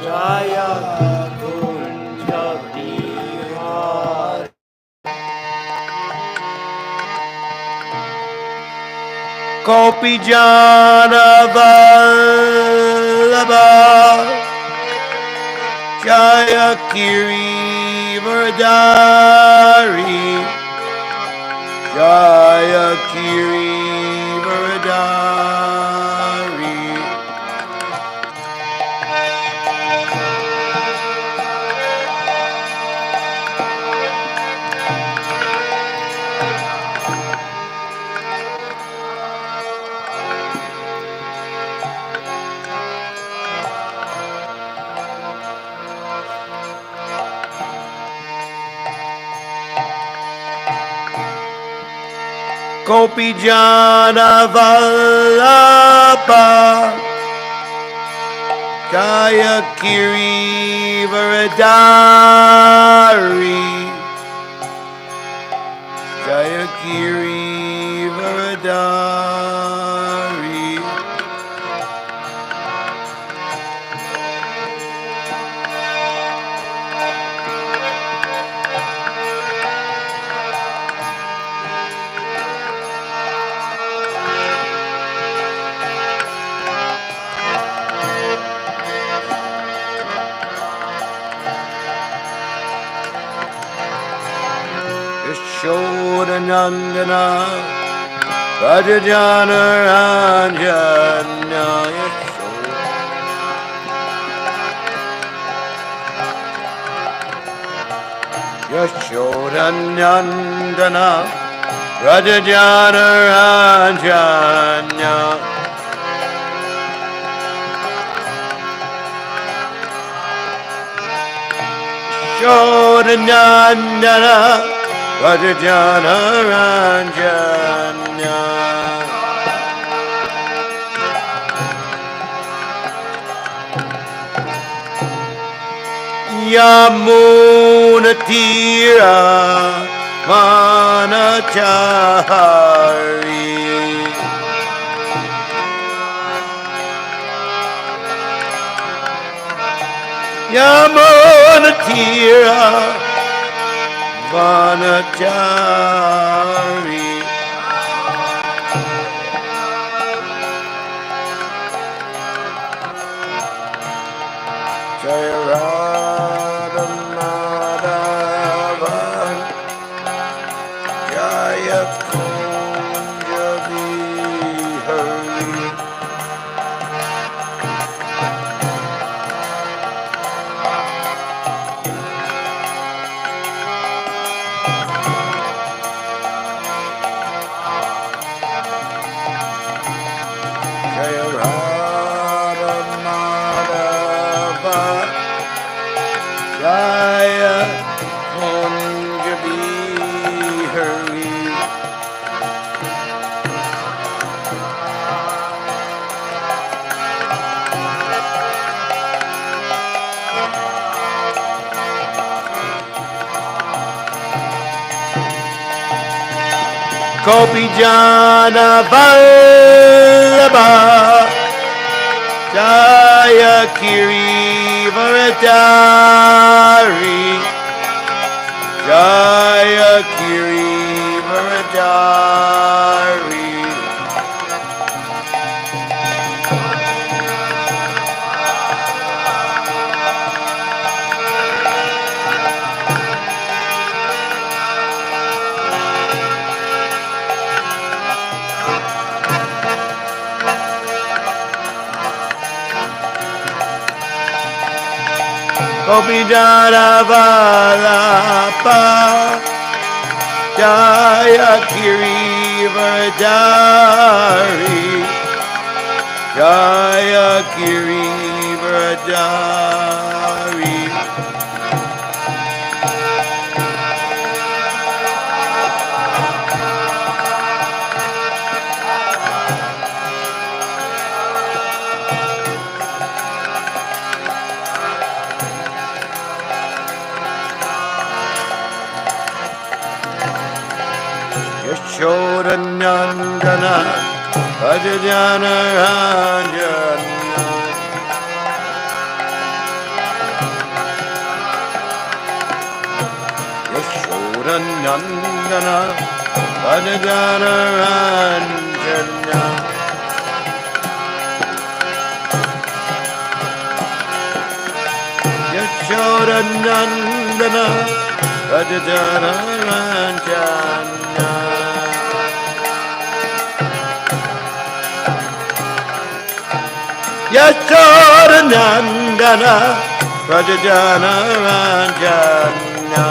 Raya Kunja Bihar. Gopi Jana Vallabha Jaya Kiri Vardari Jaya Kiri Vardari. Gopi Jana Vallabha Jaya Kiri Varadari Jaya Kiri Varadari. Yashodanandana Rajajana Ranjana Yashodanandana Rajajana Ranjana Yashodanandana Rajajana Ranjana Yamunatira Manachari Yamunatira Manachari. Jaya Radha Madhava Jaya Kunja Bihari. Jaya Radha Madhava Jaya Kunja Bihari. Gopi Jana Vallabha Jaya Kiri Varadari Jaya Kiri Varadari. Gopi Jana Vallabha Jaya Kiri Varadari Jaya Kiri Varadari. Yashodanandana Rajajana Ranjana Nandana Bhajanaranjana Yashoda Nandana Bhajanaranjana Yashoda Nandana Bhajanaranjana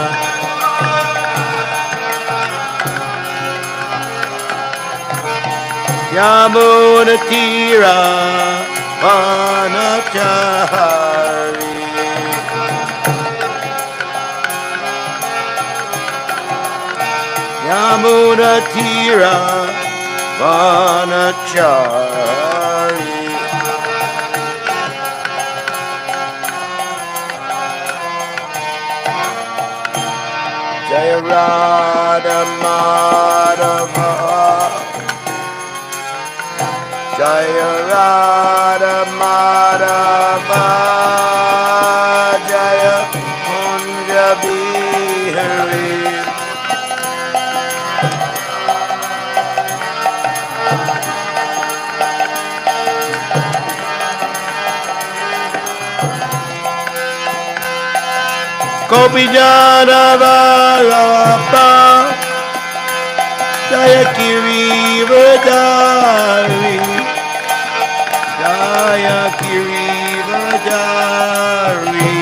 Yamunatira Vanachari Yamunatira Vanachari Jaya Radha Madhava Jaya Radha Madhava Jaya Kunja Bihari Gopi Jana Vallabha Jaya Kiri Vadari Jaya Kiri Vadari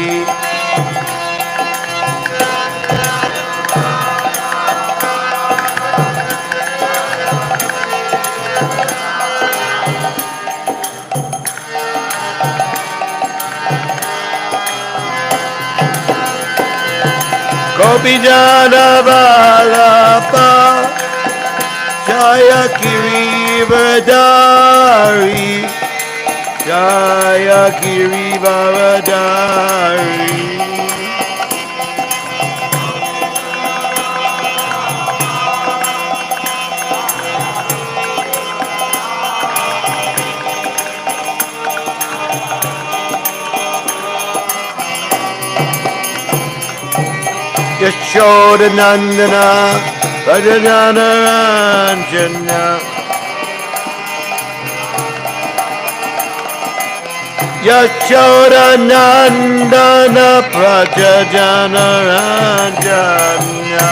Gopi Jana Vallabha Jaya Kiri Vadari Jaya Kiri Vadari Yashoda Nandana Bhajanaranjana Yashoda Nandana Bhajanaranjana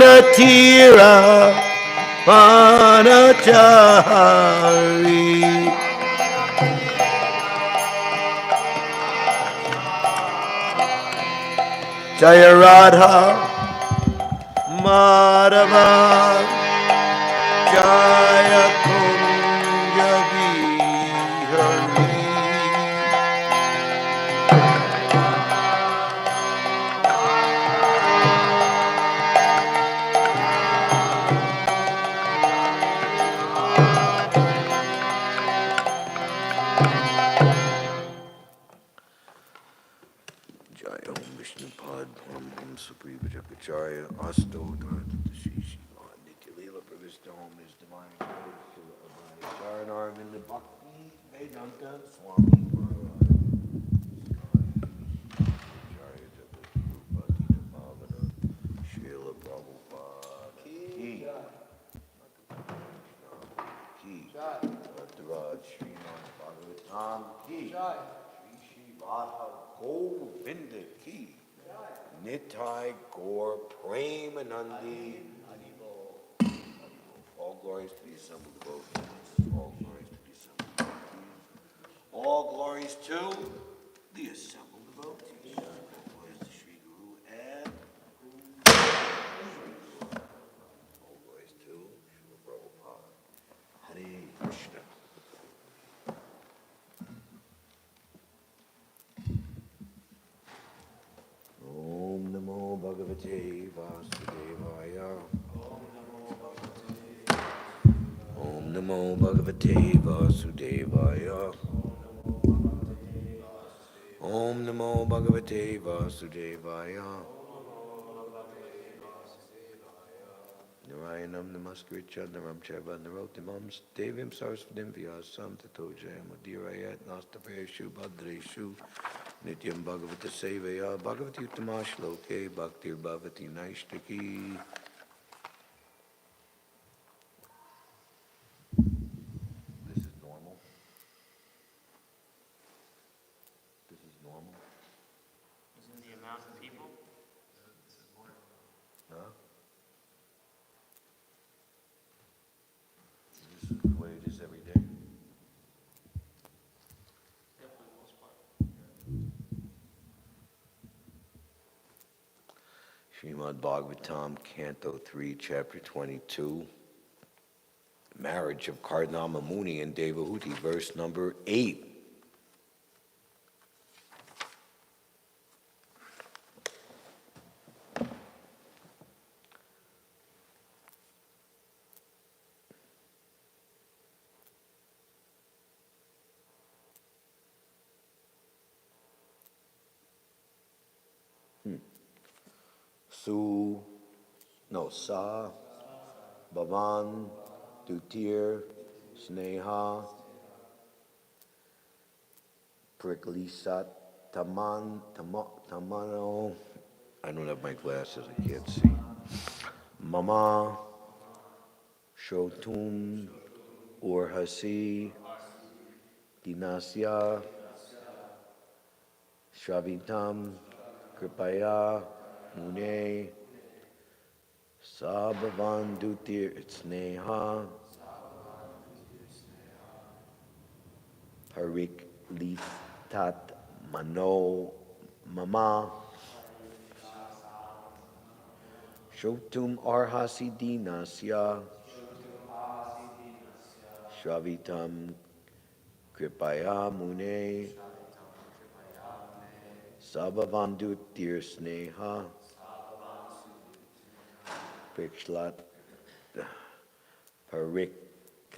Yamunatira Vanachari Jaya Radha Madhava Jaya Kunja Bihari Jaya Om Vishnupad Om Supriya Jakacharya Asto Dharma Shri Shiva Nitya Leela Pravista Om His Divine Glory Srila Abhay Charanarm in the Bhakti Vedanta Swami Maharaj Acharya Jagati Rupa Tita Bhavana Srila Prabhupada Ki Ki Dharaj Śrimad Bhāgavatam Ki Shri Shri Radha Govinda Ki Nitai Gaur Premanandi All glories to the assembled devotees. All glories to the assembled devotees. All glories to the assembled devotees. All glories to Sri Guru and all glories to Srila Prabhupada. Hare Krishna. Om Namo Bhagavate Vasudevaya. Om Namo Bhagavate Vasudevaya. Om Namo Bhagavate Vasudevaya. Narayanam Namaskritya Naram Chaiva Narotimam Devim Sarasvatim Vyasam Tato Jayamudirayat Nastapayashu Bhadreshu Nityam Bhagavata Sevaya Bhagavati Uttamash Loke Bhaktir Bhavati Naishtaki. This is normal. This is normal. This is the amount of people? Huh? This is the way it is every day. Yeah, for the most part. Śrimad Bhāgavatam, Canto 3, Chapter 22. Marriage of Kardama Muni and Devahuti, verse number 8. Sa, Bhavan, Dutir, Sneha, Priklisat, Tamano. I don't have my glasses, I can't see. Mama, Shotum, Urhasi, Dinasya, Shravitam, Kripaya, Mune, Sabhavan Dutir Sneha, Harik Litat Mano Mama, Shotum Arhasi Dinasya, Shravitam Kripaya Mune, Sabhavan Dutir Sneha, Prikshlat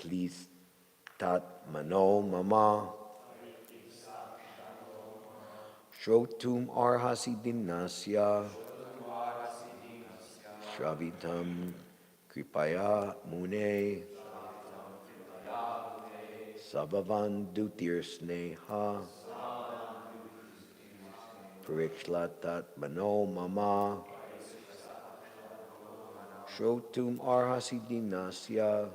Pariklistat Mano Mama Shrotum Arhasi Dinasya Shravitam Kripaya Mune Sabhavan Dutir Sneha Parikshlat Mano Mama Shrotum Arhasi Dinasya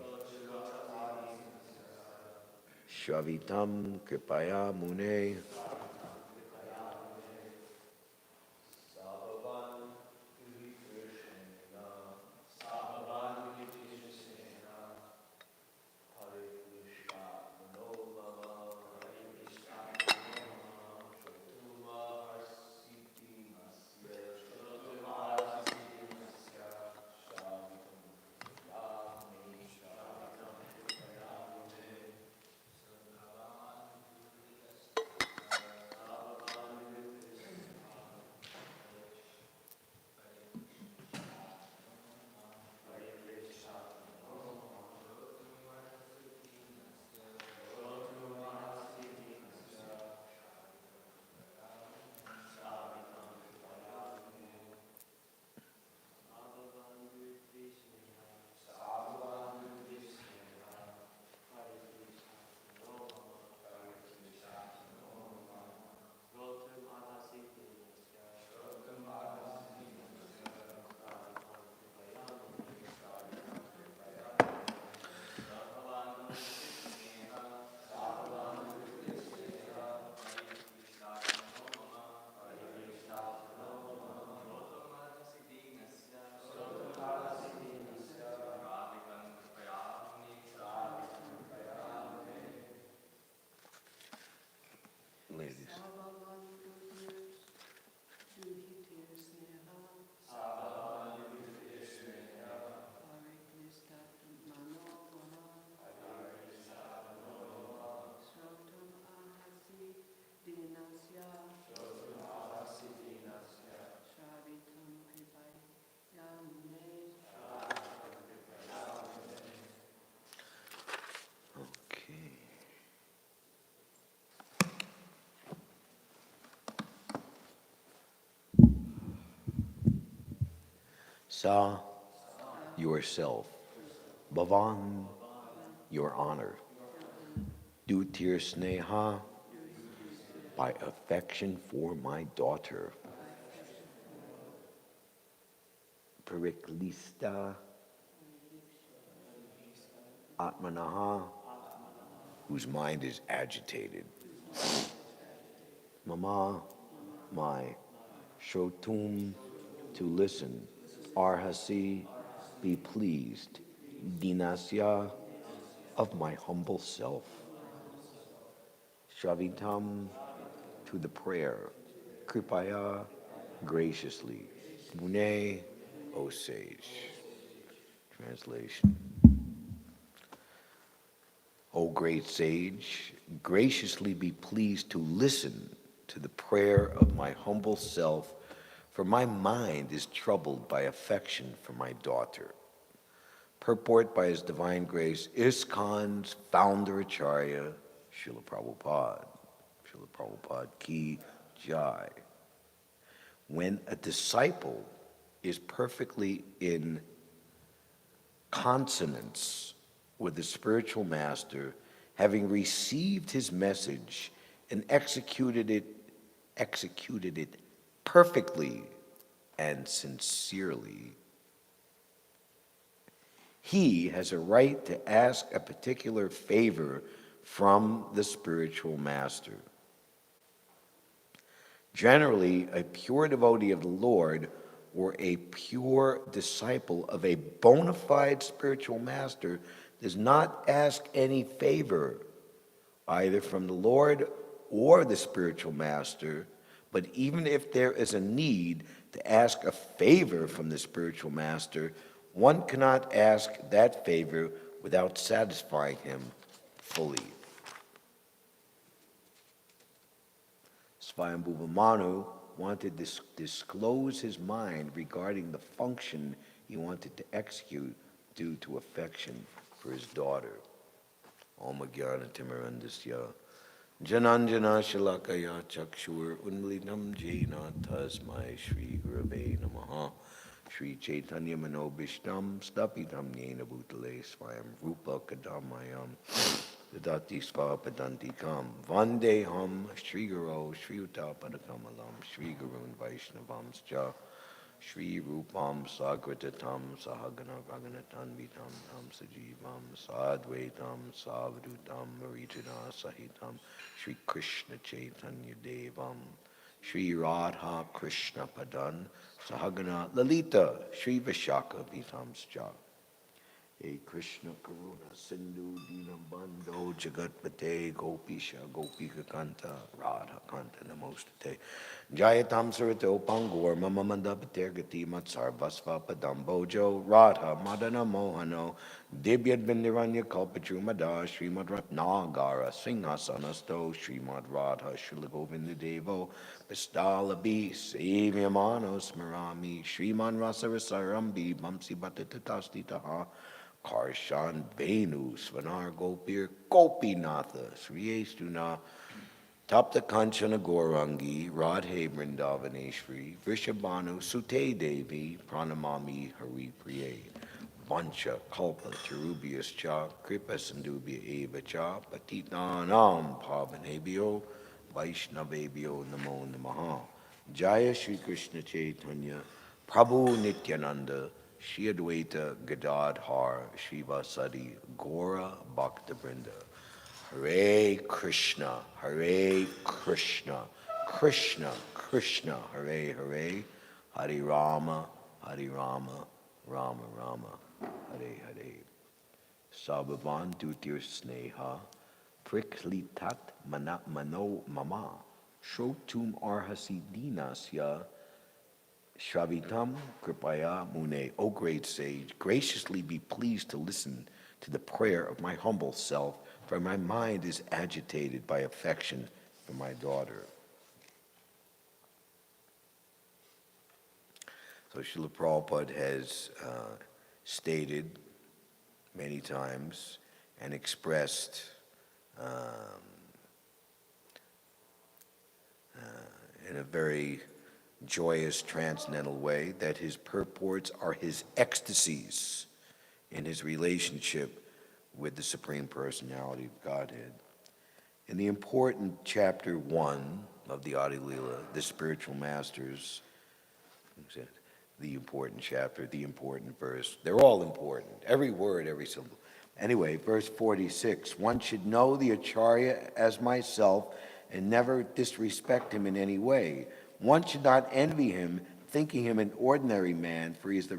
Shravitam Kripaya Mune ladies. Okay. Sa, yourself. Bhavan, your honor. Dutir sneha, by affection for my daughter. Periklista Atmanaha, whose mind is agitated. Mama, my. Shrotum, to listen. Arhasi, be pleased. Dinasya, of my humble self. Shavitam, to the prayer. Kripaya, graciously. Mune, O sage. Translation. O great sage, graciously be pleased to listen to the prayer of my humble self, for my mind is troubled by affection for my daughter. Purport by His Divine Grace, ISKCON's founder Acharya, Srila Prabhupada Ki Jai. When a disciple is perfectly in consonance with the spiritual master, having received his message and executed it perfectly and sincerely, he has a right to ask a particular favor from the spiritual master. Generally, a pure devotee of the Lord or a pure disciple of a bona fide spiritual master does not ask any favor either from the Lord or the spiritual master, but even if there is a need to ask a favor from the spiritual master, one cannot ask that favor without satisfying him fully. Swayambhuva Manu wanted to disclose his mind regarding the function he wanted to execute due to affection for his daughter. Om Jnana Timirandasya Jananjana Shalakaya Chakshur Unmilitam Jena Tasmai Shri Gurave Namaha Shri Chaitanya Manobishtam Stapitam Yena Bhutale Swayam Rupa Kadamayam Dadati Svapadantikam Vandeham Shri Guru Shri Uttapadakamalam Shri Gurun Vaishnavamscha Shri Rupam Sagratatam Sahagana Raganatanvitam Tam Sajivam Sadvaitam Savdutam Marijana Sahitam Shri Krishna Chaitanya Devam Shri Radha Krishna Padan Sahagana Lalita Shri Vishaka Vitamscha Hey Krishna Karuna Sindhu Dinabando Jagatpate Gopisha Gopika Kanta Radha Kanta Namostate Jayatam Sarito Pangor Mama Mandapate Gati Matsar Vasva Padambojo Radha Madana Mohano Dibyad Bindiranya Kalpachru Mada Srimad Ratnagara Singhasanasto Srimad Radha Shrilagovinda Devo Pistalabi Savyamano Smarami Sriman Rasarasarambi Bamsi Bhatatasti Taha Karshan Venu Svanar Gopir Gopinatha Sriyestuna Tapta Kanchana Gorangi Radhe Vrindavaneshri Vrishabhanu Sute Devi Pranamami Hari Priye Vancha Kalpa Cherubias Cha Kripa Sandubhya Eva Cha Patitanam Pavanebhyo Vaishnavebhyo Namo Namaha Jaya Shri Krishna Chaitanya Prabhu Nityananda Shri Advaita Gadadhar Shivasadi Gora Bhakta Vrinda Hare Krishna, Krishna Krishna, Hare Hare, Hare Rama, Rama Rama, Hare Hare. Sabhavan Dutir Sneha, Priklitat Mano Mama, Shrotum Arhasi Dinasya, Shravitam Kripaya Mune, O great sage, graciously be pleased to listen to the prayer of my humble self, for my mind is agitated by affection for my daughter. So Srila Prabhupada has stated many times and expressed in a very joyous, transcendental way, that his purports are his ecstasies in his relationship with the Supreme Personality of Godhead. In the important chapter 1 of the Adi Leela, the spiritual masters, the important chapter, the important verse, they're all important, every word, every syllable. Anyway, verse 46, one should know the Acharya as myself and never disrespect him in any way. One should not envy him, thinking him an ordinary man, for he is the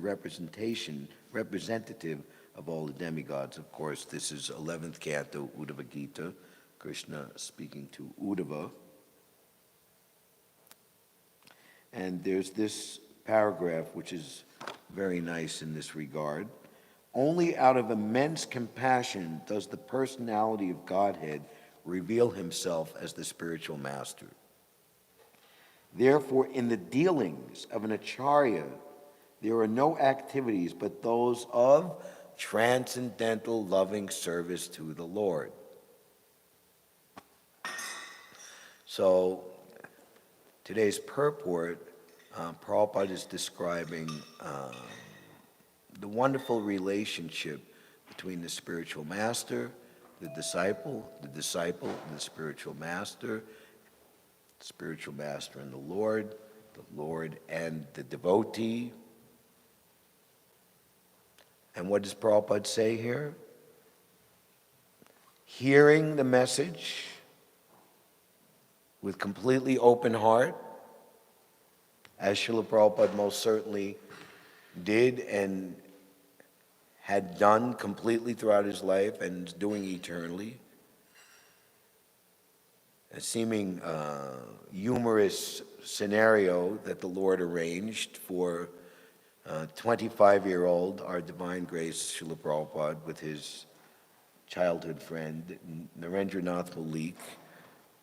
representative of all the demigods. Of course, this is 11th canto, Uddhava Gita, Krishna speaking to Uddhava. And there's this paragraph which is very nice in this regard. Only out of immense compassion does the personality of Godhead reveal himself as the spiritual master. Therefore, in the dealings of an Acharya, there are no activities but those of transcendental loving service to the Lord. So, today's purport, Prabhupada is describing the wonderful relationship between the spiritual master, the disciple, and the spiritual master and the Lord and the devotee. And what does Prabhupada say here? Hearing the message with completely open heart, as Srila Prabhupada most certainly did and had done completely throughout his life and is doing eternally. A seeming humorous scenario that the Lord arranged for 25-year-old, our Divine Grace Srila Prabhupada, with his childhood friend, Narendranath Malik,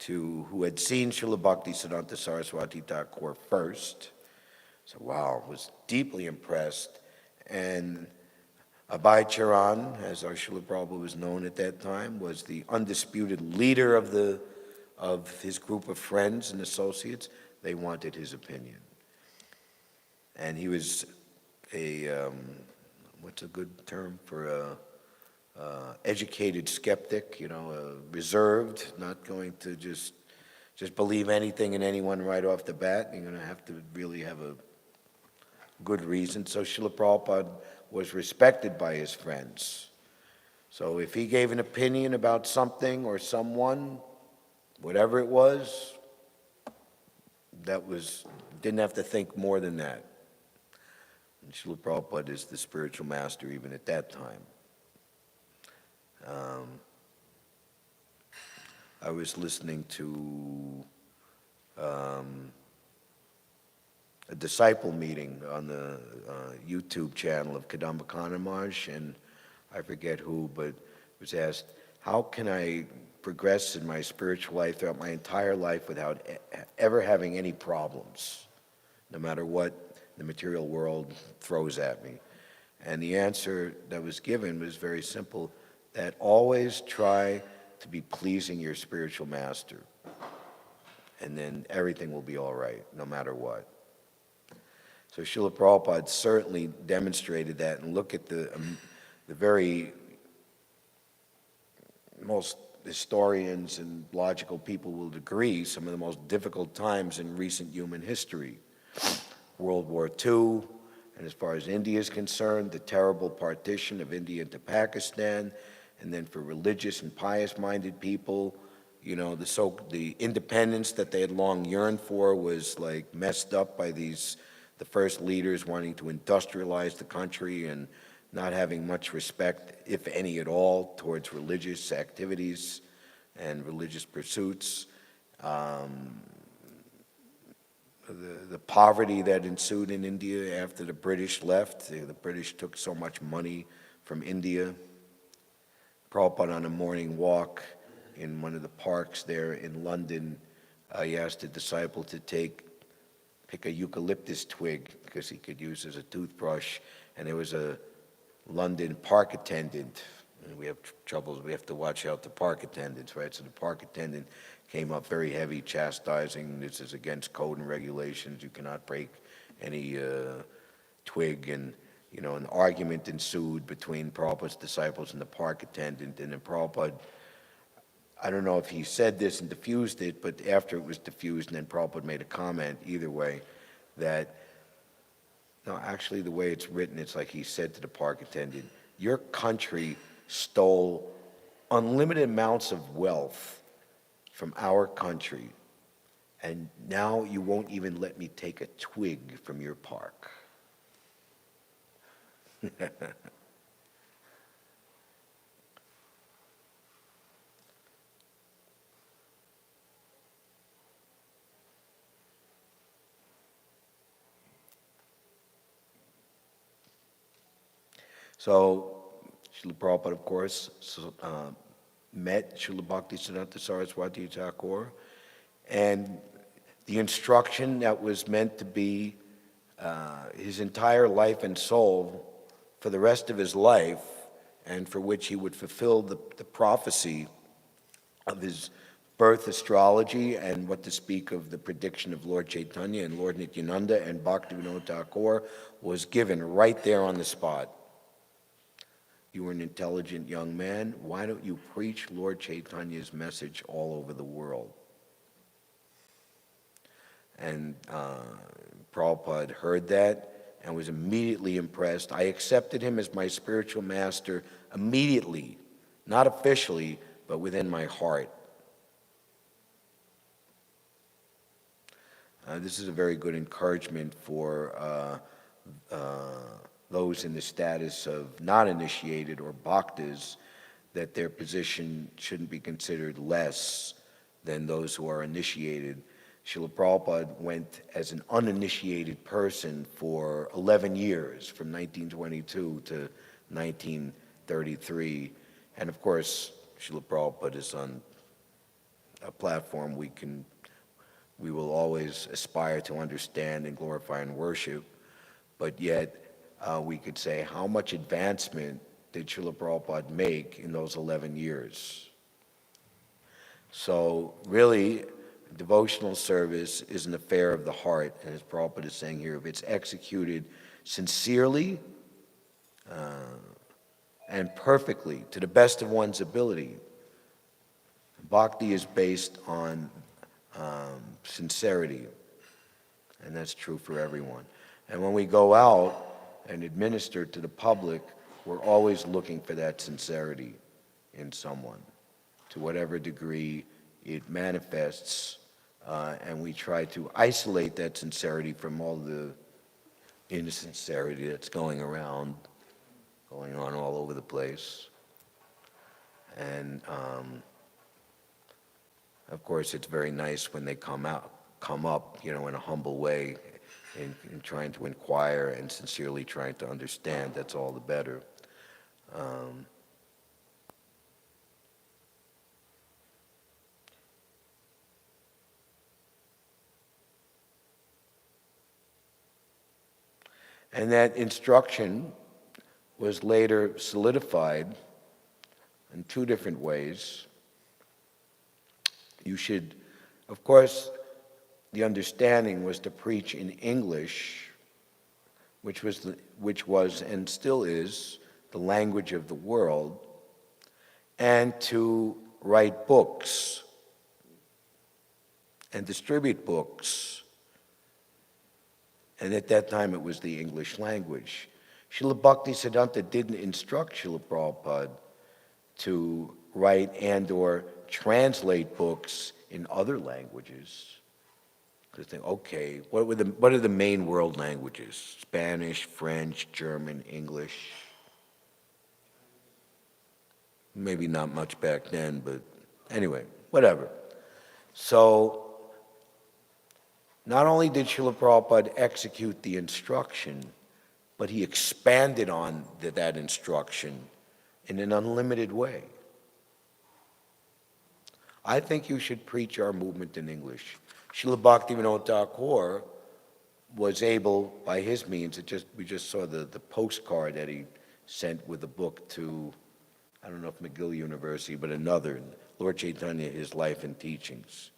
who had seen Srila Bhaktisiddhanta Saraswati Thakur first. So, wow, was deeply impressed. And Abhay Charan, as our Srila Prabhupada was known at that time, was the undisputed leader of his group of friends and associates. They wanted his opinion. And he was what's a good term for a educated skeptic, reserved, not going to just believe anything and anyone right off the bat. You're going to have to really have a good reason. So Srila Prabhupada was respected by his friends. So if he gave an opinion about something or someone, whatever it was, didn't have to think more than that. And Srila Prabhupada is the spiritual master even at that time. I was listening to a disciple meeting on the YouTube channel of Kadamba Kanamaj, and I forget who, but was asked, how can I progress in my spiritual life throughout my entire life without ever having any problems, no matter what the material world throws at me? And the answer that was given was very simple, that always try to be pleasing your spiritual master, and then everything will be all right, no matter what. So Srila Prabhupada certainly demonstrated that, and look at the very most historians and logical people will agree, some of the most difficult times in recent human history. World War II, and as far as India is concerned, the terrible partition of India into Pakistan, and then for religious and pious-minded people, the independence that they had long yearned for was like messed up by the first leaders wanting to industrialize the country and not having much respect, if any at all, towards religious activities and religious pursuits. The poverty that ensued in India after the British left. The British took so much money from India. Prabhupada, on a morning walk in one of the parks there in London, he asked a disciple to pick a eucalyptus twig because he could use as a toothbrush, and there was a London park attendant, And we have troubles. We have to watch out the park attendants, right? So the park attendant came up very heavy, chastising. This is against code and regulations. You cannot break any twig. And, an argument ensued between Prabhupada's disciples and the park attendant. And then Prabhupada, I don't know if he said this and diffused it, but after it was diffused, and then Prabhupada made a comment, either way, that, no, actually the way it's written, it's like he said to the park attendant, your country stole unlimited amounts of wealth from our country, and now you won't even let me take a twig from your park. So, Srila Prabhupada, of course, met Srila Bhaktisiddhanta Saraswati Thakur, and the instruction that was meant to be his entire life and soul for the rest of his life, and for which he would fulfill the prophecy of his birth astrology, and what to speak of the prediction of Lord Chaitanya and Lord Nityananda and Bhaktivinoda Thakur, was given right there on the spot. You are an intelligent young man. Why don't you preach Lord Chaitanya's message all over the world? And Prabhupada heard that and was immediately impressed. I accepted him as my spiritual master immediately, not officially, but within my heart. This is a very good encouragement for those in the status of not initiated or bhaktas, that their position shouldn't be considered less than those who are initiated. Srila Prabhupada went as an uninitiated person for 11 years, from 1922 to 1933. And of course, Srila Prabhupada is on a platform we will always aspire to understand and glorify and worship, but yet we could say, how much advancement did Srila Prabhupada make in those 11 years? So really, devotional service is an affair of the heart, and as Prabhupada is saying here, if it's executed sincerely and perfectly, to the best of one's ability, bhakti is based on sincerity, and that's true for everyone. And when we go out and administer to the public, we're always looking for that sincerity in someone, to whatever degree it manifests, and we try to isolate that sincerity from all the insincerity that's going on all over the place. And of course, it's very nice when they come up, in a humble way, in trying to inquire and sincerely trying to understand. That's all the better. And that instruction was later solidified in two different ways. You should, of course, the understanding was to preach in English, which was and still is the language of the world, and to write books and distribute books. And at that time, it was the English language. Srila Bhaktisiddhanta didn't instruct Srila Prabhupada to write and or translate books in other languages. Because they think, okay, what are the main world languages? Spanish, French, German, English. Maybe not much back then, but anyway, whatever. So, not only did Srila Prabhupada execute the instruction, but he expanded on that instruction in an unlimited way. I think you should preach our movement in English. Srila Bhaktivinoda Thakur was able, by his means, we just saw the postcard that he sent with the book to I don't know if McGill University, but another, Lord Chaitanya, His Life and Teachings.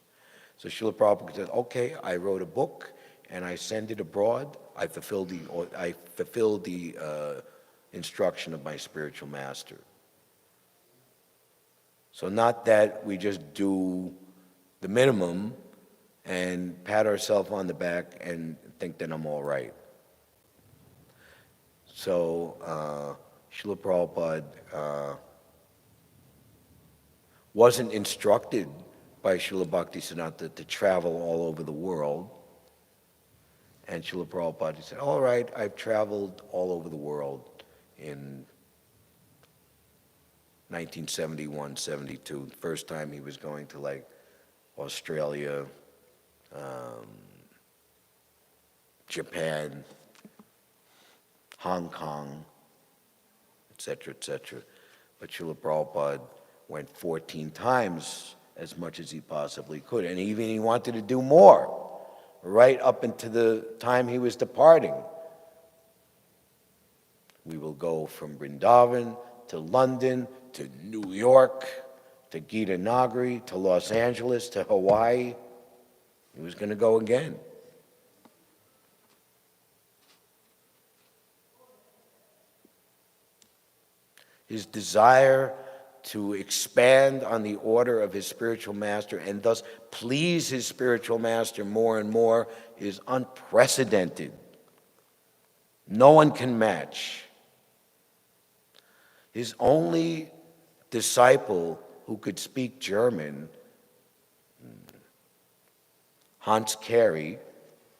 So Srila Prabhupada said, okay, I wrote a book and I send it abroad. I fulfilled the instruction of my spiritual master. So not that we just do the minimum and pat ourselves on the back and think that I'm all right. So Srila Prabhupada wasn't instructed by Srila Bhaktisiddhanta to travel all over the world. And Srila Prabhupada said, all right, I've traveled all over the world in 1971, 72. First time he was going to like Australia, Japan, Hong Kong, etc., etc. But Srila Prabhupada went 14 times as much as he possibly could. And even he wanted to do more, right up into the time he was departing. We will go from Vrindavan to London to New York to Gita Nagari to Los Angeles to Hawaii. He was going to go again. His desire to expand on the order of his spiritual master and thus please his spiritual master more and more is unprecedented. No one can match. His only disciple who could speak German, Hans Carey,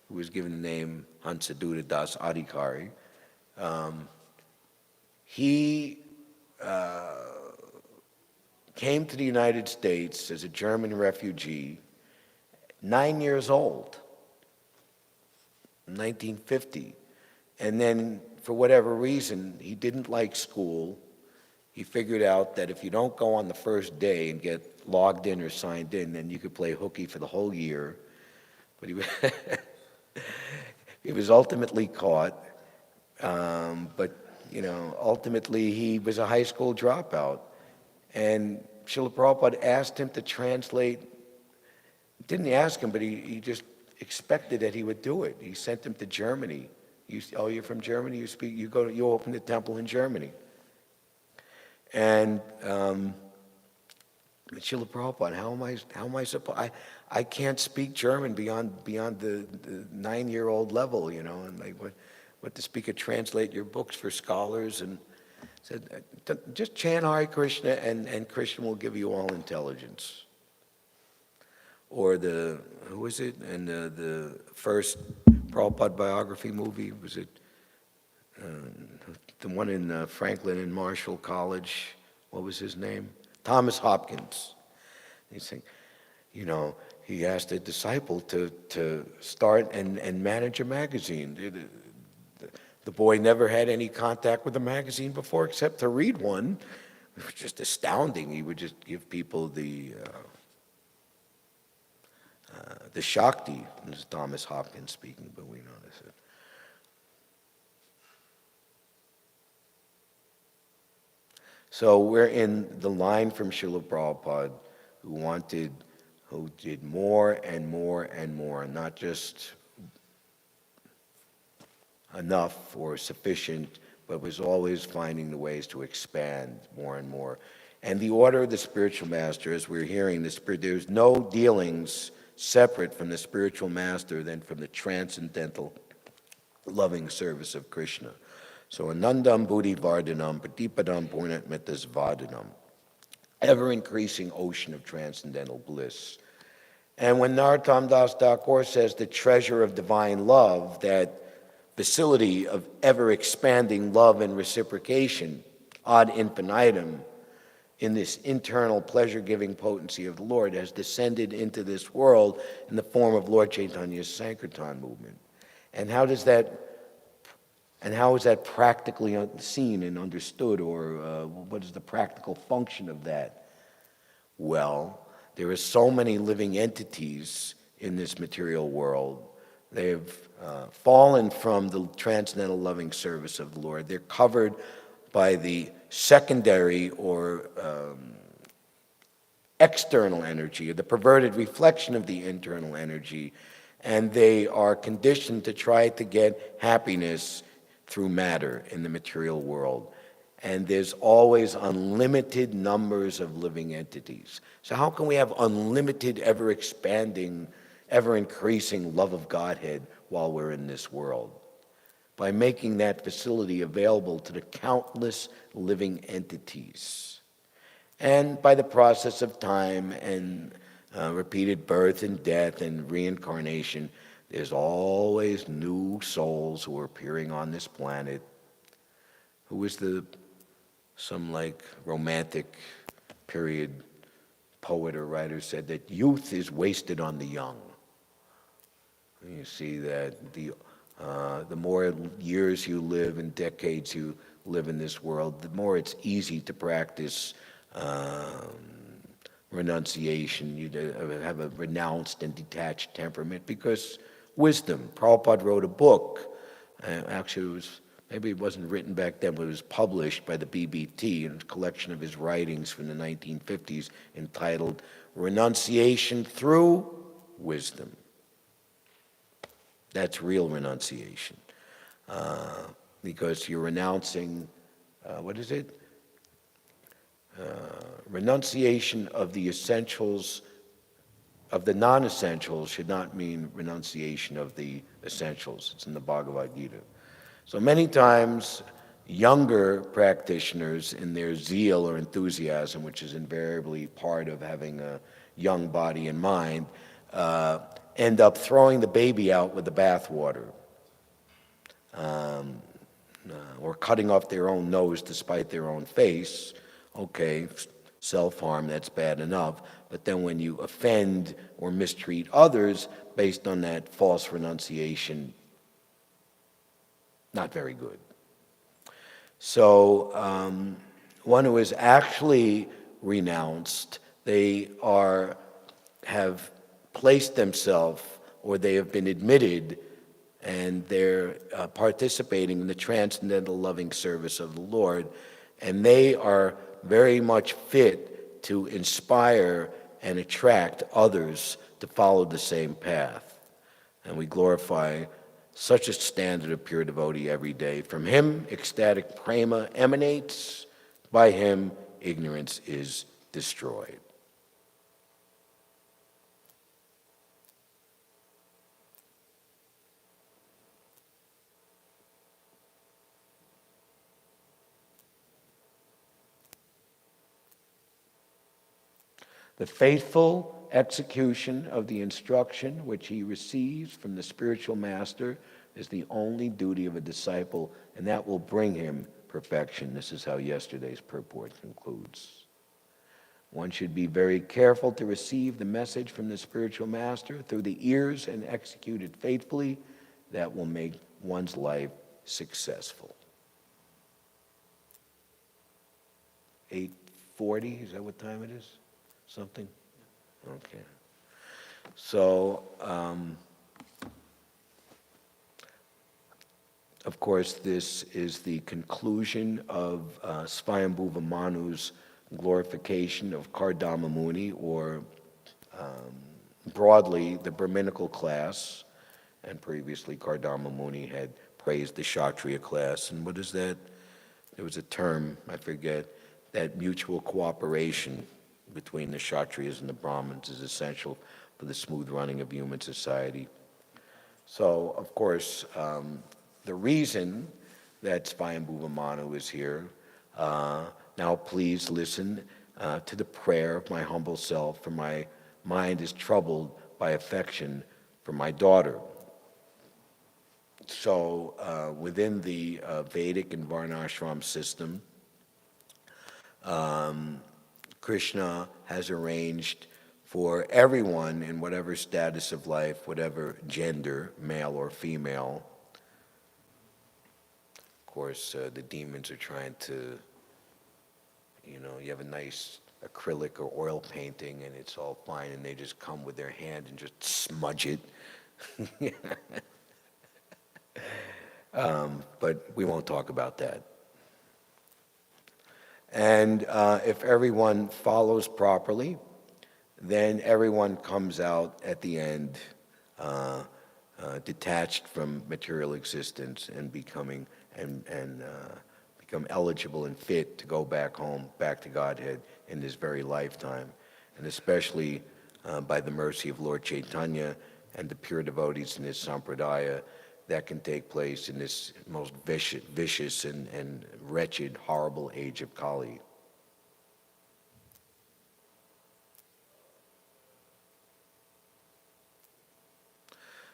who was given the name Hansaduta Das Adhikari, he came to the United States as a German refugee, 9 years old, 1950. And then, for whatever reason, he didn't like school. He figured out that if you don't go on the first day and get logged in or signed in, then you could play hooky for the whole year. But he was ultimately caught. But ultimately he was a high school dropout. And Srila Prabhupada asked him to translate. Didn't ask him, but he just expected that he would do it. He sent him to Germany. You're from Germany? You open the temple in Germany. And Srila Prabhupada, how am I supposed? I can't speak German beyond the 9-year-old level, and like what to speak or translate your books for scholars, and said just chant Hare Krishna and Krishna will give you all intelligence. Or who was it? And the first Prabhupada biography movie, was it the one in Franklin and Marshall College? What was his name? Thomas Hopkins. He's saying, he asked a disciple to start and manage a magazine. The boy never had any contact with a magazine before except to read one. It was just astounding. He would just give people the Shakti. This is Thomas Hopkins speaking, but we notice it. So we're in the line from Srila Prabhupada, who did more and more and more, not just enough or sufficient, but was always finding the ways to expand more and more. And the order of the spiritual master, as we're hearing, there's no dealings separate from the spiritual master than from the transcendental loving service of Krishna. So anandam buddhi vardhanam patipadam purnatmitas vardhanam, ever-increasing ocean of transcendental bliss. And when Narottam Das Thakur says the treasure of divine love, that facility of ever-expanding love and reciprocation ad infinitum in this internal pleasure-giving potency of the Lord has descended into this world in the form of Lord Chaitanya's Sankirtan movement. And how is that practically seen and understood, or what is the practical function of that? Well, there are so many living entities in this material world. They have fallen from the transcendental loving service of the Lord. They're covered by the secondary or external energy, or the perverted reflection of the internal energy, and they are conditioned to try to get happiness through matter in the material world. And there's always unlimited numbers of living entities. So how can we have unlimited, ever-expanding, ever-increasing love of Godhead while we're in this world? By making that facility available to the countless living entities. And by the process of time and repeated birth and death and reincarnation, there's always new souls who are appearing on this planet. Who is some like romantic period poet or writer said that youth is wasted on the young. And you see that the more years you live and decades you live in this world, the more it's easy to practice renunciation. You have a renounced and detached temperament because wisdom. Prabhupada wrote a book. Actually, maybe it wasn't written back then, but it was published by the BBT in a collection of his writings from the 1950s entitled Renunciation Through Wisdom. That's real renunciation. Because you're renouncing, renunciation of the essentials, of the non-essentials should not mean renunciation of the essentials. It's in the Bhagavad Gita. So many times, younger practitioners in their zeal or enthusiasm, which is invariably part of having a young body and mind, end up throwing the baby out with the bathwater, or cutting off their own nose to spite their own face. Okay, self-harm, that's bad enough. But then when you offend or mistreat others based on that false renunciation, not very good. So one who is actually renounced, they have placed themselves, or they have been admitted, and they're participating in the transcendental loving service of the Lord, and they are very much fit to inspire and attract others to follow the same path. And we glorify such a standard of pure devotee every day. From him, ecstatic prema emanates. By him, ignorance is destroyed. The faithful execution of the instruction which he receives from the spiritual master is the only duty of a disciple, and that will bring him perfection. This is how yesterday's purport concludes. One should be very careful to receive the message from the spiritual master through the ears and execute it faithfully. That will make one's life successful. 8:40, is that what time it is? Something? Okay. So, of course, this is the conclusion of Svayambhuva Manu's glorification of Kardama Muni, or broadly, the Brahminical class. And previously, Kardama Muni had praised the Kshatriya class. And what is that? There was a term, I forget, that mutual cooperation between the Kshatriyas and the Brahmins is essential for the smooth running of human society. So, of course, the reason that Svayambhuva Manu is here, now please listen to the prayer of my humble self, for my mind is troubled by affection for my daughter. So, within the Vedic and Varnashram system, Krishna has arranged for everyone in whatever status of life, whatever gender, male or female. Of course, the demons are trying to, you have a nice acrylic or oil painting and it's all fine, and they just come with their hand and just smudge it. But we won't talk about that. And if everyone follows properly, then everyone comes out at the end detached from material existence and become eligible and fit to go back home, back to Godhead in this very lifetime, and especially by the mercy of Lord Chaitanya and the pure devotees in this sampradaya, that can take place in this most vicious and wretched, horrible age of Kali.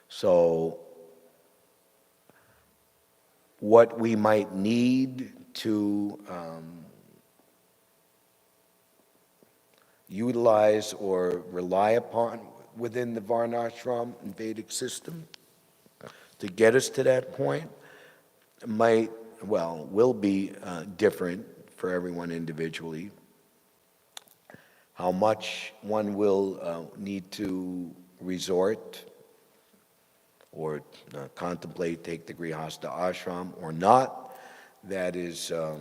So, what we might need to utilize or rely upon within the Varnashram and Vedic system to get us to that point will be different for everyone individually. How much one will need to resort or contemplate, take the Grihastha ashram or not, that is a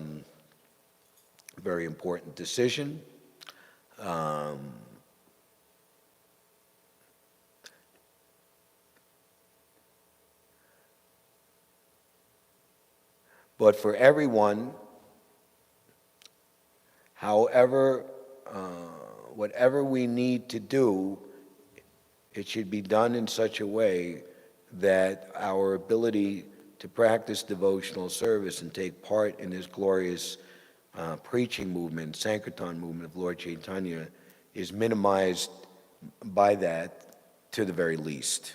very important decision. But for everyone, however, whatever we need to do, it should be done in such a way that our ability to practice devotional service and take part in this glorious preaching movement, Sankirtan movement of Lord Chaitanya, is minimized by that to the very least.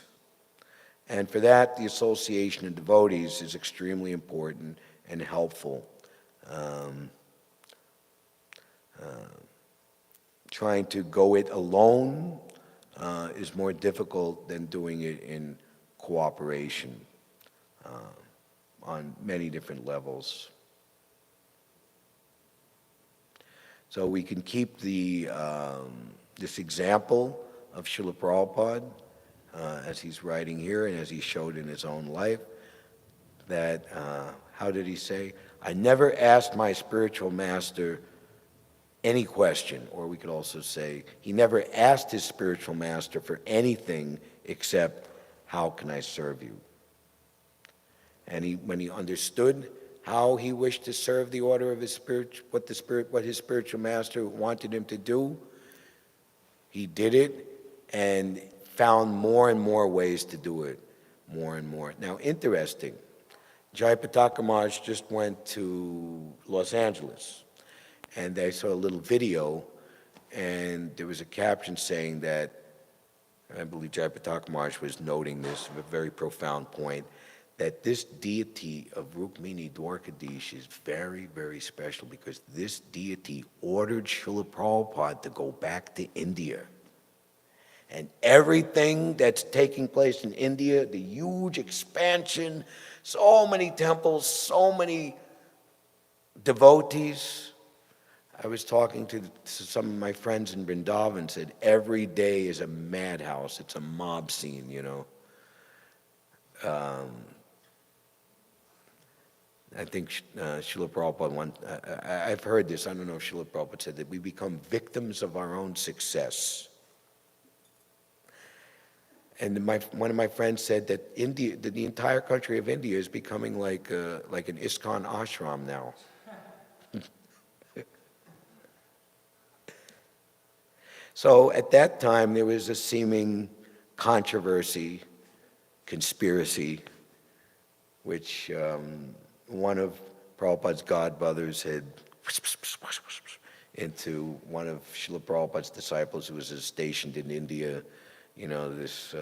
And for that, the association of devotees is extremely important and helpful. Trying to go it alone is more difficult than doing it in cooperation on many different levels. So we can keep this example of Srila Prabhupada as he's writing here and as he showed in his own life, that, how did he say? I never asked my spiritual master any question, or we could also say, he never asked his spiritual master for anything except, how can I serve you? And when he understood how he wished to serve the order of his spirit, what his spiritual master wanted him to do, he did it and found more and more ways to do it, more and more. Now, interesting, Jayapataka Maharaj just went to Los Angeles, and I saw a little video, and there was a caption saying that, I believe Jayapataka Maharaj was noting this, a very profound point, that this deity of Rukmini Dwarkadish is very, very special because this deity ordered Srila Prabhupada to go back to India. And everything that's taking place in India, the huge expansion, so many temples, so many devotees. I was talking to some of my friends in Vrindavan, said every day is a madhouse, it's a mob scene, you know. I think Srila Prabhupada, I've heard this, I don't know if Srila Prabhupada said that we become victims of our own success. And one of my friends said that the entire country of India is becoming like an ISKCON ashram now. So at that time, there was a seeming controversy, conspiracy, which one of Prabhupada's godbrothers had into one of Srila Prabhupada's disciples who was stationed in India, you know, this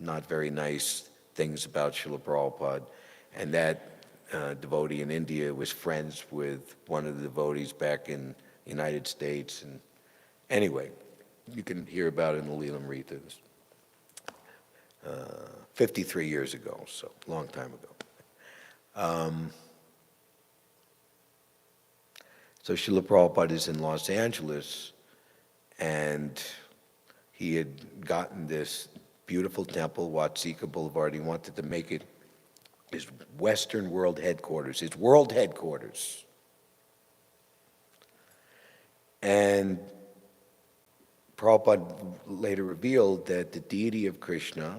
not very nice things about Srila Prabhupada. And that devotee in India was friends with one of the devotees back in the United States. And anyway, you can hear about it in the Leelamrita, 53 years ago, so a long time ago. So Srila Prabhupada is in Los Angeles, and he had gotten this beautiful temple, Watsika Boulevard. He wanted to make it his Western world headquarters, his world headquarters. And Prabhupada later revealed that the deity of Krishna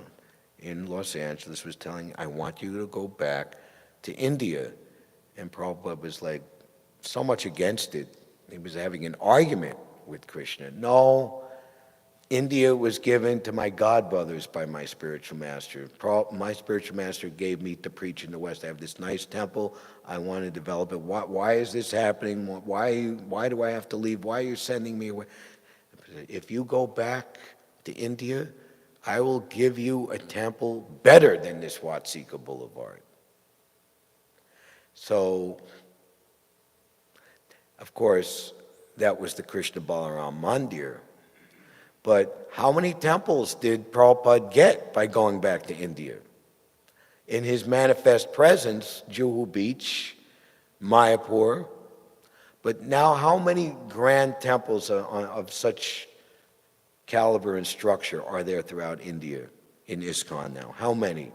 in Los Angeles was telling, I want you to go back to India. And Prabhupada was like so much against it. He was having an argument with Krishna. No, India was given to my godbrothers by my spiritual master. My spiritual master gave me to preach in the West. I have this nice temple. I want to develop it. Why is this happening? Why do I have to leave? Why are you sending me away? If you go back to India, I will give you a temple better than this Watsika Boulevard. So, of course, that was the Krishna Balaram Mandir. But how many temples did Prabhupada get by going back to India? In his manifest presence, Juhu Beach, Mayapur. But now how many grand temples of such caliber and structure are there throughout India in ISKCON now? How many?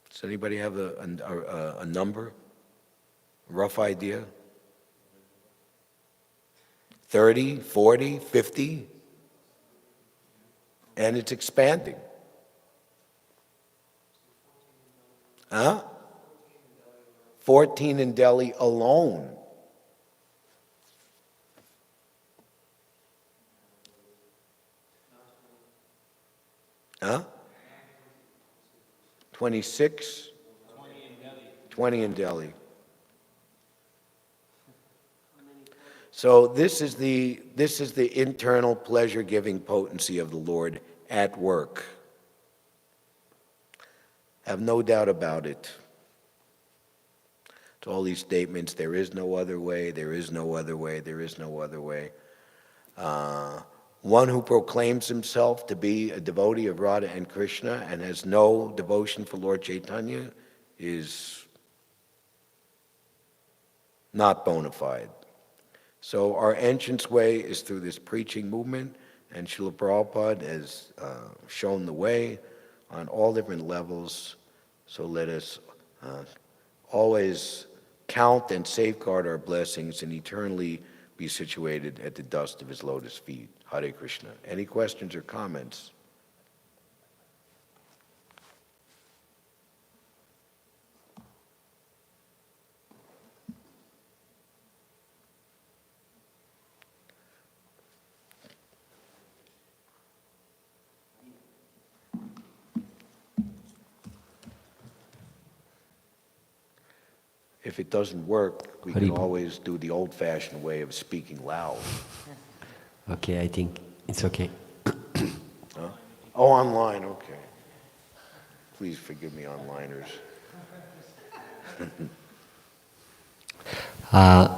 Does anybody have a number? Rough idea? 30, 40, 50? And it's expanding. Huh? 14 in Delhi alone. Huh? 26? 20 in Delhi. So this is the internal pleasure-giving potency of the Lord at work. Have no doubt about it. To all these statements, there is no other way, there is no other way, there is no other way. One who proclaims himself to be a devotee of Radha and Krishna and has no devotion for Lord Chaitanya is not bona fide. So our entranceway is through this preaching movement, and Srila Prabhupada has shown the way on all different levels. So let us always count and safeguard our blessings and eternally be situated at the dust of his lotus feet. Hare Krishna. Any questions or comments? If it doesn't work, we can always do the old-fashioned way of speaking loud. Okay, I think it's okay. Huh? Oh, online, okay. Please forgive me, onliners.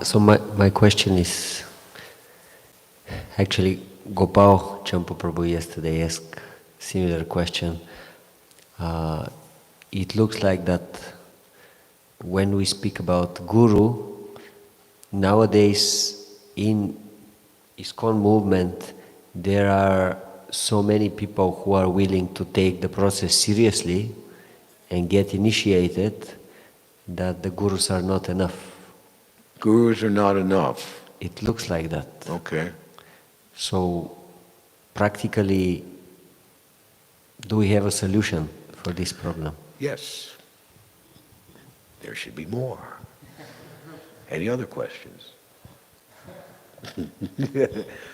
So my question is, actually, Gopal Champa Prabhu yesterday asked similar question. It looks like that when we speak about Guru, nowadays in ISKCON movement, there are so many people who are willing to take the process seriously and get initiated that the Gurus are not enough. Gurus are not enough. It looks like that. Okay. So, practically, do we have a solution for this problem? Yes. There should be more. Any other questions?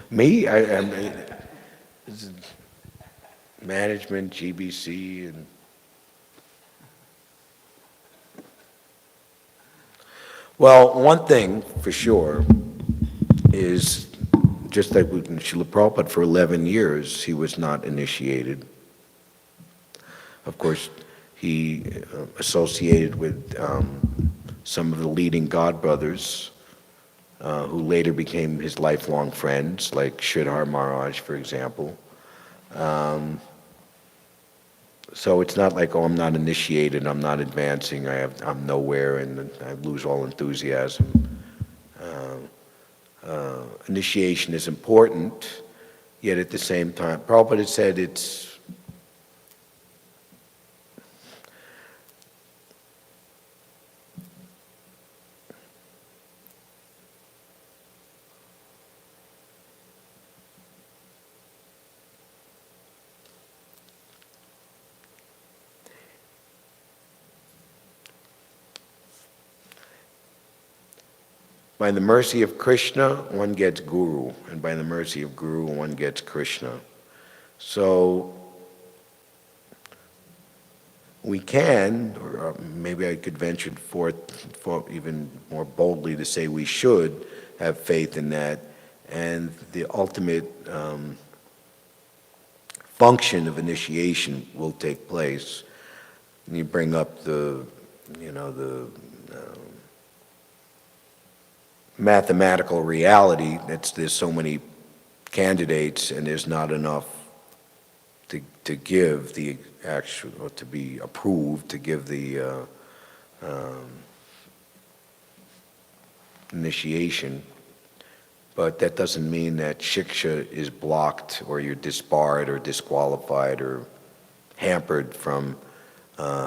Me? I'm this is management, GBC, and well, one thing for sure is just like with Srila Prabhupada for 11 years, he was not initiated. Of course, he associated with some of the leading godbrothers who later became his lifelong friends, like Sridhar Maharaj, for example. So it's not like, oh, I'm not initiated, I'm not advancing, I'm nowhere, and I lose all enthusiasm. Initiation is important, yet at the same time, Prabhupada said it's By the mercy of Krishna, one gets Guru, and by the mercy of Guru, one gets Krishna. So we can, or maybe I could venture forth even more boldly to say we should have faith in that, and the ultimate function of initiation will take place. And you bring up the mathematical reality. There's so many candidates, and there's not enough to give the actual, or to be approved to give the initiation. But that doesn't mean that shiksha is blocked, or you're disbarred or disqualified or hampered from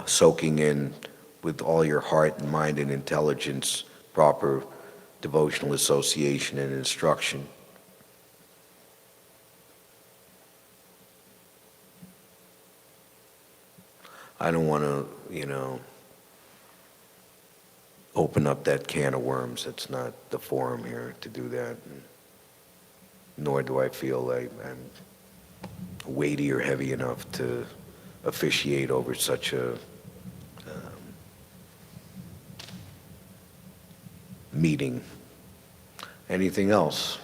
soaking in with all your heart and mind and intelligence proper devotional association and instruction. I don't want to, open up that can of worms. That's not the forum here to do that. Nor do I feel like I'm weighty or heavy enough to officiate over such a meeting. Anything else?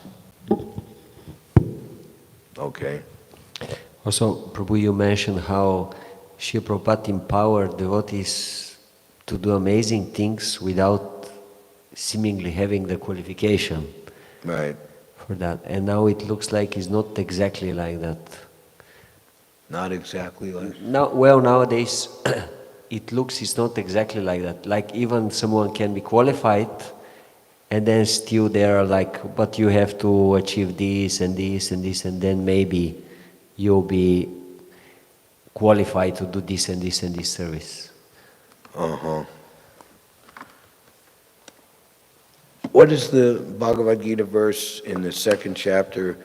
Okay. Also, Prabhu, you mentioned how Srila Prabhupada empowered devotees to do amazing things without seemingly having the qualification. Right. For that. And now it looks like it's not exactly like that. Not exactly like? Now, well, nowadays it looks it's not exactly like that. Like even someone can be qualified and then still they are like, but you have to achieve this and this and this, and then maybe you'll be qualified to do this and this and this service. Uh-huh. What is the Bhagavad Gita verse in the second chapter?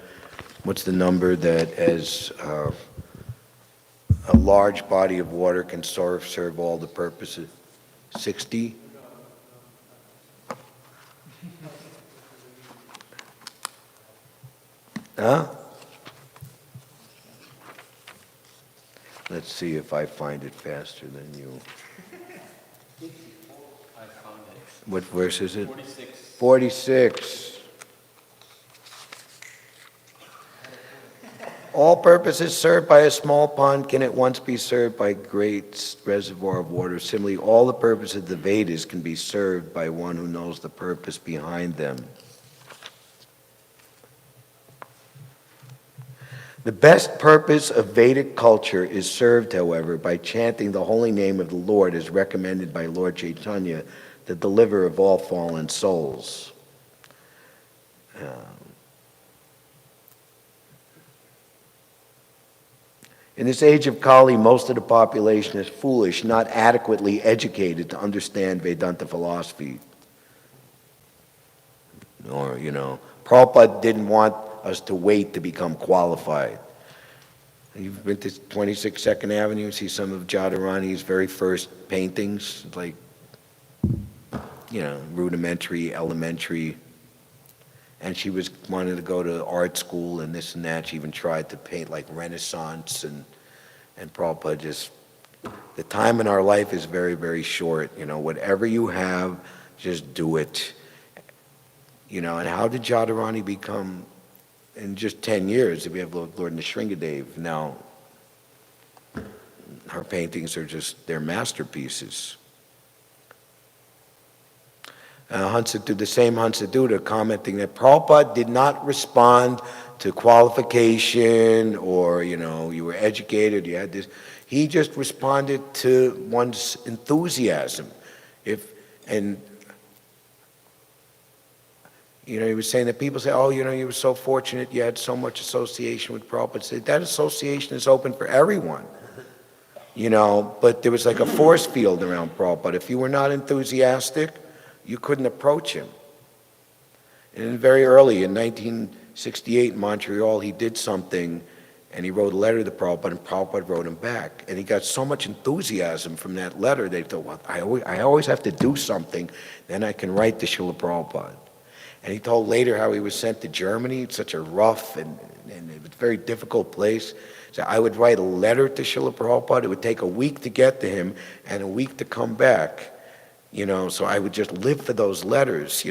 What's the number that as a large body of water can serve all the purposes? 60? Huh? Let's see if I find it faster than you. I found it. What verse is it? 46. 46. All purposes served by a small pond can at once be served by a great reservoir of water. Similarly, all the purposes of the Vedas can be served by one who knows the purpose behind them. The best purpose of Vedic culture is served, however, by chanting the holy name of the Lord as recommended by Lord Chaitanya, the deliverer of all fallen souls. In this age of Kali, most of the population is foolish, not adequately educated to understand Vedanta philosophy. Or, Prabhupada didn't want us to wait to become qualified. You've been to 26 Second Avenue, see some of Jadharani's very first paintings, like, rudimentary, elementary. And she wanted to go to art school and this and that. She even tried to paint like Renaissance, and Prabhupada just, the time in our life is very, very short. Whatever you have, just do it. And how did Jadharani become, in just 10 years, we have Lord Nrsingadev. Now, her paintings are just, they're masterpieces. The same Hansadutta commenting that Prabhupada did not respond to qualification or, you were educated, you had this. He just responded to one's enthusiasm. He was saying that people say, you were so fortunate, you had so much association with Prabhupada. Say, that association is open for everyone. But there was like a force field around Prabhupada. If you were not enthusiastic, you couldn't approach him. And very early, in 1968 in Montreal, he did something, and he wrote a letter to Prabhupada, and Prabhupada wrote him back. And he got so much enthusiasm from that letter, they thought, well, I always have to do something, then I can write to Srila Prabhupada. And he told later how he was sent to Germany. It's such a rough and it was a very difficult place. So I would write a letter to Srila Prabhupada. It would take a week to get to him and a week to come back, so I would just live for those letters,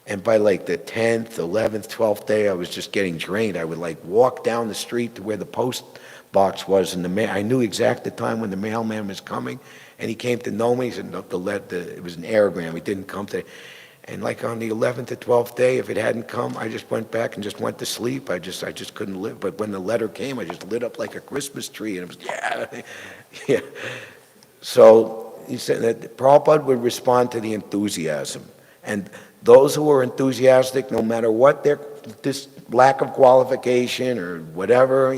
And by like the 10th, 11th, 12th day, I was just getting drained. I would like walk down the street to where the post box was in the mail. I knew exact the time when the mailman was coming, and he came to know me. He said, no, it was an aerogram. He didn't come today. And like on the 11th or 12th day, if it hadn't come, I just went back and just went to sleep. I just couldn't live. But when the letter came, I just lit up like a Christmas tree, and it was, yeah. So he said that Prabhupada would respond to the enthusiasm. And those who were enthusiastic, no matter what this lack of qualification or whatever,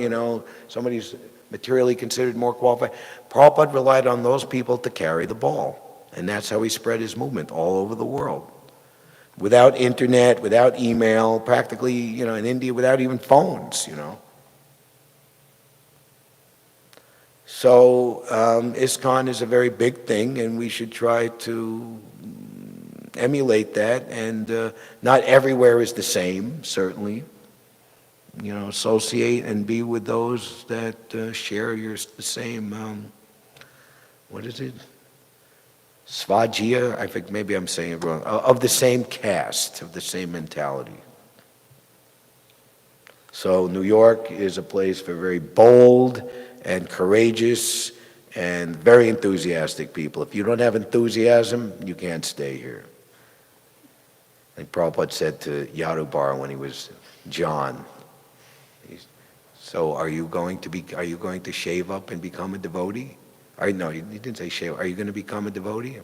somebody's materially considered more qualified, Prabhupada relied on those people to carry the ball. And that's how he spread his movement all over the world. Without internet, without email, practically, in India, without even phones, So ISKCON is a very big thing, and we should try to emulate that. And not everywhere is the same, certainly. Associate and be with those that share the same, what is it? Svajia, I think maybe I'm saying it wrong, of the same caste, of the same mentality. So New York is a place for very bold and courageous and very enthusiastic people. If you don't have enthusiasm, you can't stay here. Like Prabhupada said to Yadubar when he was John, so are you going to shave up and become a devotee? No, he didn't say shave. Are you going to become a devotee?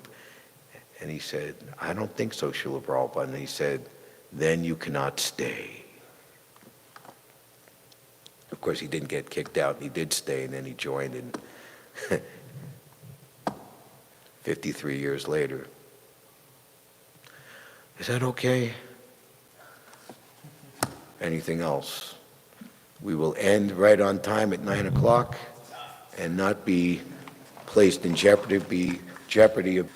And he said, I don't think so, Srila Prabhupada. And he said, then you cannot stay. Of course, he didn't get kicked out. He did stay, and then he joined in 53 years later. Is that okay? Anything else? We will end right on time at 9 o'clock and not be placed in jeopardy of